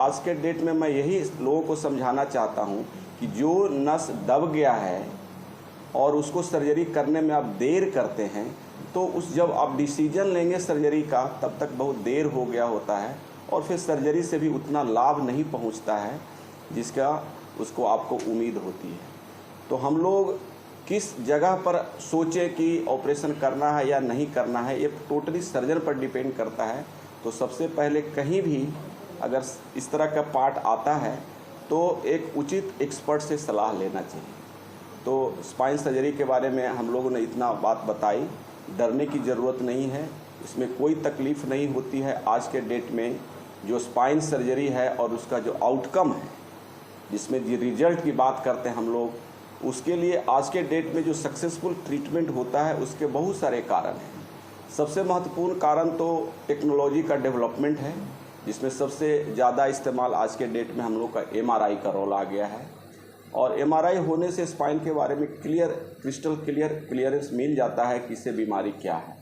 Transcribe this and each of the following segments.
आज के डेट में मैं यही लोगों को समझाना चाहता हूं कि जो नस दब गया है और उसको सर्जरी करने में आप देर करते हैं, तो जब आप डिसीजन लेंगे सर्जरी का तब तक बहुत देर हो गया होता है और फिर सर्जरी से भी उतना लाभ नहीं पहुंचता है जिसका उसको आपको उम्मीद होती है। तो हम लोग किस जगह पर सोचें कि ऑपरेशन करना है या नहीं करना है, ये टोटली सर्जन पर डिपेंड करता है। तो सबसे पहले कहीं भी अगर इस तरह का पार्ट आता है तो एक उचित एक्सपर्ट से सलाह लेना चाहिए। तो स्पाइन सर्जरी के बारे में हम लोगों ने इतना बात बताई, डरने की ज़रूरत नहीं है, इसमें कोई तकलीफ़ नहीं होती है। आज के डेट में जो स्पाइन सर्जरी है और उसका जो आउटकम है, जिसमें जो रिजल्ट की बात करते हैं हम लोग, उसके लिए आज के डेट में जो सक्सेसफुल ट्रीटमेंट होता है उसके बहुत सारे कारण हैं। सबसे महत्वपूर्ण कारण तो टेक्नोलॉजी का डेवलपमेंट है, जिसमें सबसे ज़्यादा इस्तेमाल आज के डेट में हम लोग का MRI का रोल आ गया है। और MRI होने से स्पाइन के बारे में क्रिस्टल क्लियरेंस मिल जाता है कि इससे बीमारी क्या है।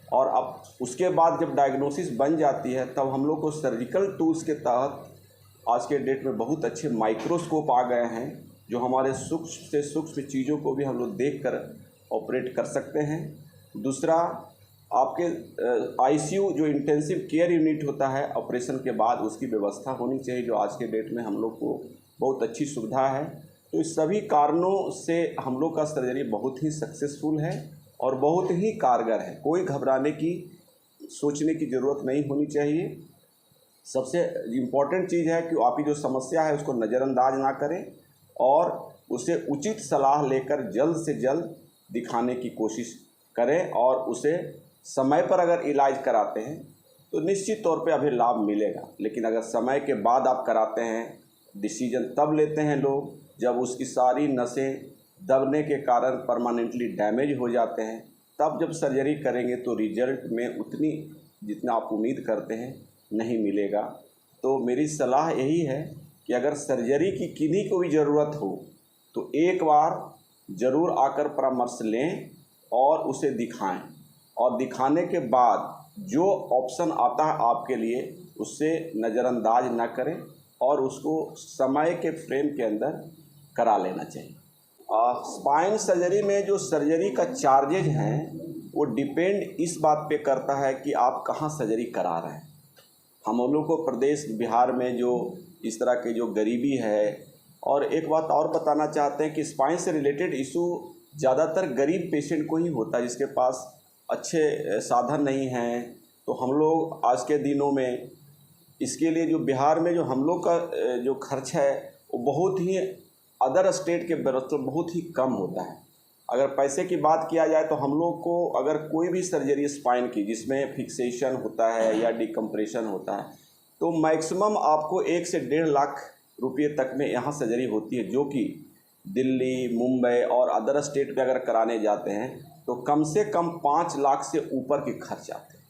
और अब उसके बाद जब डायग्नोसिस बन जाती है तब हम लोग को सर्जिकल टूल्स के तहत आज के डेट में बहुत अच्छे माइक्रोस्कोप आ गए हैं, जो हमारे सूक्ष्म से सूक्ष्म चीज़ों को भी हम लोग देख कर ऑपरेट कर सकते हैं। दूसरा, आपके ICU जो इंटेंसिव केयर यूनिट होता है ऑपरेशन के बाद, उसकी व्यवस्था होनी चाहिए, जो आज के डेट में हम लोग को बहुत अच्छी सुविधा है। तो इस सभी कारणों से हम लोग का सर्जरी बहुत ही सक्सेसफुल है और बहुत ही कारगर है। कोई घबराने की, सोचने की ज़रूरत नहीं होनी चाहिए। सबसे इम्पॉर्टेंट चीज़ है कि आपकी जो समस्या है उसको नज़रअंदाज ना करें और उसे उचित सलाह लेकर जल्द से जल्द दिखाने की कोशिश करें। और उसे समय पर अगर इलाज कराते हैं तो निश्चित तौर पे अभी लाभ मिलेगा, लेकिन अगर समय के बाद आप कराते हैं, डिसीजन तब लेते हैं लोग जब उसकी सारी नसें दबने के कारण परमानेंटली डैमेज हो जाते हैं, तब जब सर्जरी करेंगे तो रिजल्ट में उतनी जितना आप उम्मीद करते हैं नहीं मिलेगा। तो मेरी सलाह यही है कि अगर सर्जरी की किन्हीं को भी ज़रूरत हो तो एक बार ज़रूर आकर परामर्श लें और उसे दिखाएं, और दिखाने के बाद जो ऑप्शन आता है आपके लिए उससे नज़रअंदाज ना करें और उसको समय के फ्रेम के अंदर करा लेना चाहिए। स्पाइन सर्जरी में जो सर्जरी का चार्जेज हैं वो डिपेंड इस बात पे करता है कि आप कहाँ सर्जरी करा रहे हैं। हम लोगों को प्रदेश बिहार में जो इस तरह के जो गरीबी है, और एक बात और बताना चाहते हैं कि स्पाइन से रिलेटेड इशू ज़्यादातर गरीब पेशेंट को ही होता है, जिसके पास अच्छे साधन नहीं हैं। तो हम लोग आज के दिनों में इसके लिए जो बिहार में जो हम लोग का जो खर्च है वो बहुत ही अदर स्टेट के बराबर बहुत ही कम होता है। अगर पैसे की बात किया जाए तो हम लोग को अगर कोई भी सर्जरी स्पाइन की जिसमें फिक्सेशन होता है या डिकम्प्रेशन होता है तो मैक्सिमम आपको 1 से 1.5 लाख रुपये तक में यहाँ सर्जरी होती है, जो कि दिल्ली, मुंबई और अदर स्टेट में अगर कराने जाते हैं तो कम से कम 5 लाख से ऊपर के खर्च आते हैं।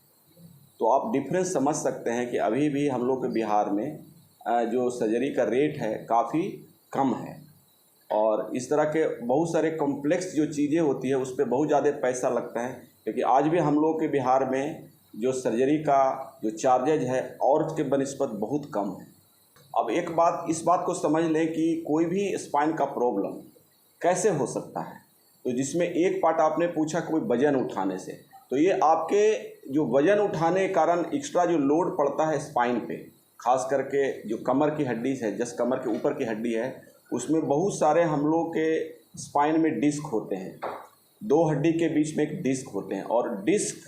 तो आप डिफरेंस समझ सकते हैं कि अभी भी हम लोग के बिहार में जो सर्जरी का रेट है काफ़ी कम है, और इस तरह के बहुत सारे कॉम्प्लेक्स जो चीज़ें होती है उस पर बहुत ज़्यादा पैसा लगता है, क्योंकि आज भी हम लोग के बिहार में जो सर्जरी का जो चार्जेज है और के बनिस्बत बहुत कम है। अब एक बात, इस बात को समझ लें कि कोई भी स्पाइन का प्रॉब्लम कैसे हो सकता है। तो जिसमें एक पार्ट आपने पूछा कोई वज़न उठाने से, तो ये आपके जो वज़न उठाने के कारण एक्स्ट्रा जो लोड पड़ता है स्पाइन पे, खास करके जो कमर की हड्डी है, जस्ट कमर के ऊपर की हड्डी है, उसमें बहुत सारे हम लोग के स्पाइन में डिस्क होते हैं। 2 हड्डी के बीच में एक डिस्क होते हैं, और डिस्क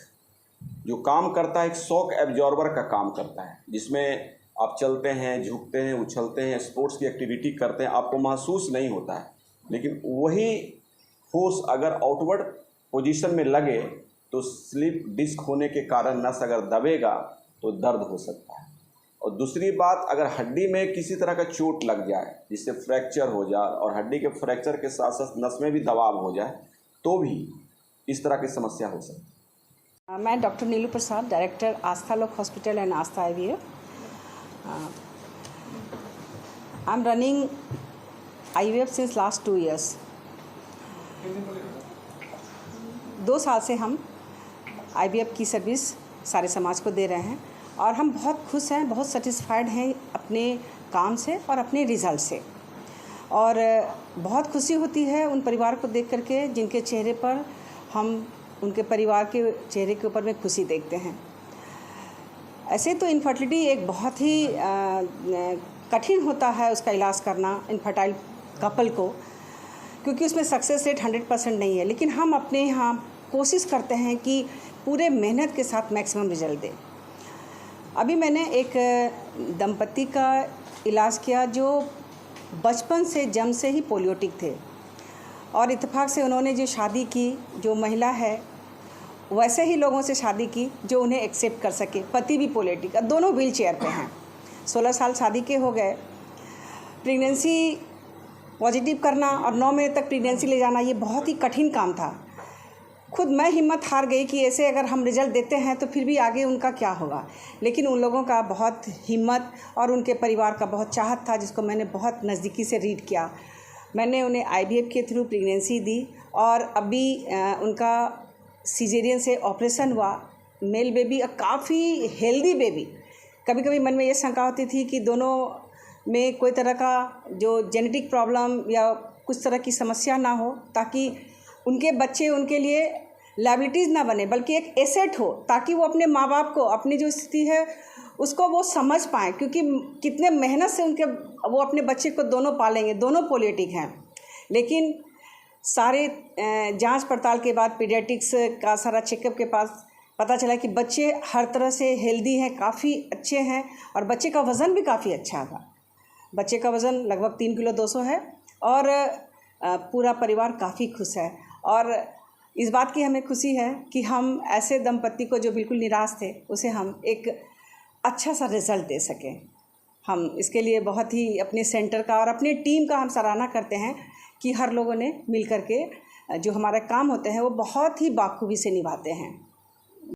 जो काम करता है एक शॉक एब्जॉर्बर का काम करता है, जिसमें आप चलते हैं, झुकते हैं, उछलते हैं, स्पोर्ट्स की एक्टिविटी करते हैं, आपको महसूस नहीं होता है। लेकिन वही फोर्स अगर आउटवर्ड पोजीशन में लगे तो स्लिप डिस्क होने के कारण नस अगर दबेगा तो दर्द हो सकता है। और दूसरी बात, अगर हड्डी में किसी तरह का चोट लग जाए जिससे फ्रैक्चर हो जाए, और हड्डी के फ्रैक्चर के साथ साथ नस में भी दबाव हो जाए, तो भी इस तरह की समस्या हो सकती है। मैं डॉक्टर नीलू प्रसाद, डायरेक्टर आस्था लोक hospital and Aastha IVF। I am running IVF since last 2 years। 2 साल से हम IVF की सर्विस सारे समाज को दे रहे हैं और हम बहुत खुश हैं, बहुत सेटिस्फाइड हैं अपने काम से और अपने रिज़ल्ट से। और बहुत खुशी होती है उन परिवार को देख करके जिनके चेहरे पर हम उनके परिवार के चेहरे के ऊपर में खुशी देखते हैं। ऐसे तो इनफर्टिलिटी एक बहुत ही कठिन होता है उसका इलाज करना इनफर्टाइल कपल को, क्योंकि उसमें सक्सेस रेट 100% नहीं है, लेकिन हम अपने यहाँ कोशिश करते हैं कि पूरे मेहनत के साथ मैक्सिमम रिजल्ट दें। अभी मैंने एक दंपति का इलाज किया जो बचपन से जन्म से ही पोलियोटिक थे, और इत्तेफाक से उन्होंने जो शादी की, जो महिला है वैसे ही लोगों से शादी की जो उन्हें एक्सेप्ट कर सके। पति भी पोलियोटिक, दोनों व्हील चेयर पे हैं। 16 साल शादी के हो गए। प्रेगनेंसी पॉजिटिव करना और 9 महीने तक प्रेगनेंसी ले जाना ये बहुत ही कठिन काम था। खुद मैं हिम्मत हार गई कि ऐसे अगर हम रिज़ल्ट देते हैं तो फिर भी आगे उनका क्या होगा, लेकिन उन लोगों का बहुत हिम्मत और उनके परिवार का बहुत चाहत था, जिसको मैंने बहुत नज़दीकी से रीड किया। मैंने उन्हें IVF के थ्रू प्रेगनेंसी दी और अभी उनका सीजेरियन से ऑपरेशन हुआ। मेल बेबी, काफ़ी हेल्दी बेबी। कभी कभी मन में ये शंका होती थी कि दोनों में कोई तरह का जो जेनेटिक प्रॉब्लम या कुछ तरह की समस्या ना हो, ताकि उनके बच्चे उनके लिए लायबिलिटीज़ ना बने बल्कि एक एसेट हो, ताकि वो अपने माँ बाप को अपनी जो स्थिति है उसको वो समझ पाएँ, क्योंकि कितने मेहनत से वो अपने बच्चे को दोनों पालेंगे। दोनों पोलियोटिक हैं, लेकिन सारे जांच पड़ताल के बाद पीडियाट्रिक्स का सारा चेकअप के पास पता चला कि बच्चे हर तरह से हेल्दी हैं, काफ़ी अच्छे हैं, और बच्चे का वज़न भी काफ़ी अच्छा था। बच्चे का वज़न लगभग 3 किलो 200 है और पूरा परिवार काफ़ी खुश है। और इस बात की हमें खुशी है कि हम ऐसे दंपति को जो बिल्कुल निराश थे उसे हम एक अच्छा सा रिज़ल्ट दे सकें। हम इसके लिए बहुत ही अपने सेंटर का और अपनी टीम का हम सराहना करते हैं कि हर लोगों ने मिल कर के जो हमारे काम होते हैं वो बहुत ही बाखूबी से निभाते हैं।